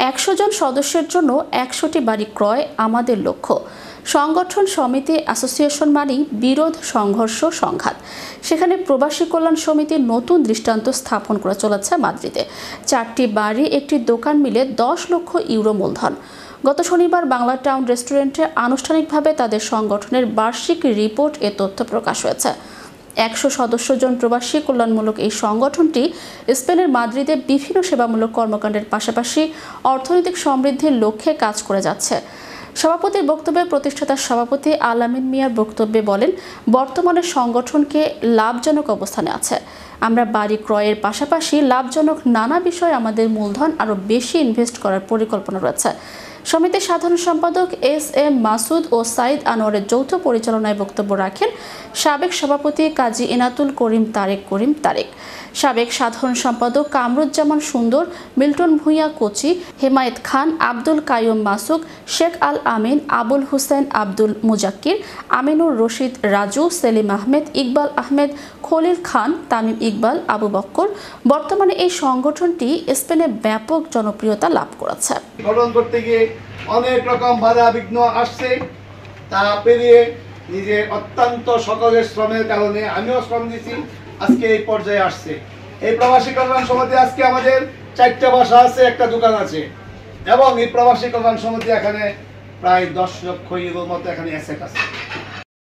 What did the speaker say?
100 জন সদস্যের জন্য 100টি বাড়ি ক্রয় আমাদের লক্ষ্য। সংগঠন সমিতি অ্যাসোসিয়েশন মানেই বিরোধ, সংঘর্ষ, সংঘাত। সেখানে প্রবাসী কল্যাণ সমিতির নতুন দৃষ্টান্ত স্থাপন করে চলেছে মাদ্রিদে। 4টি বাড়ি, একটি দোকান মিলে 10 লক্ষ ইউরো মূলধন। গত শনিবার বাংলা টাউন রেস্টুরেন্টে আনুষ্ঠানিকভাবে তাদের সংগঠনের বার্ষিক রিপোর্ট এ তথ্য প্রকাশ হয়েছে। 100 সদস্য জন প্রবাসী কল্যাণমূলক এই সংগঠনটি স্পেনের মাদ্রিদে বিভিন্ন সেবামূলক কর্মকাণ্ডের পাশাপাশি অর্থনৈতিক সমৃদ্ধির লক্ষ্যে কাজ করে যাচ্ছে। সভাপতির বক্তব্যে প্রতিষ্ঠাতার সভাপতি আলামিন মিয়ার বক্তব্যে বলেন, বর্তমানে সংগঠনকে লাভজনক অবস্থানে আছে। আমরা বাড়ি ক্রয়ের পাশাপাশি লাভজনক নানা বিষয়ে আমাদের মূলধন আরও বেশি ইনভেস্ট করার পরিকল্পনা রয়েছে। সমিতির সাধারণ সম্পাদক এস.এম. মাসুদ ও সাইদ আনোয়ারের যৌথ পরিচালনায় বক্তব্য রাখেন সাবেক সভাপতি কাজী এনাতুল করিম তারেক, সাবেক সাধারণ সম্পাদক কামরুজ্জামান সুন্দর, মিল্টন ভূঁইয়া কোচি, হেমায়েত খান, আব্দুল কাইয়ুম মাসুক, শেখ আল আমিন, আবুল হুসেন আব্দুল মুজাক্কির, আমিনুর রশিদ রাজু, সেলিম আহমেদ, ইকবাল আহমেদ, খলিল খান, তামিম ইকবাল, আবু বক্কর। বর্তমানে এই সংগঠনটি স্পেনে ব্যাপক জনপ্রিয়তা লাভ করেছে। গঠন করতে গিয়ে অনেক রকম বাধা বিঘ্ন আসছে, তা পেরিয়ে নিজের অত্যন্ত সকলের শ্রমের কারণে আমিও শ্রম দিয়েছি, আজকে এই পর্যায়ে আসছে। এই প্রবাসী কল্যাণ সমিতি আজকে আমাদের 4টা বাসা আছে, একটা দোকান আছে, এবং এই প্রবাসী কল্যাণ সমিতি এখানে প্রায় 10 লক্ষ ইউরোর মতো এখানে অ্যাসেট আছে।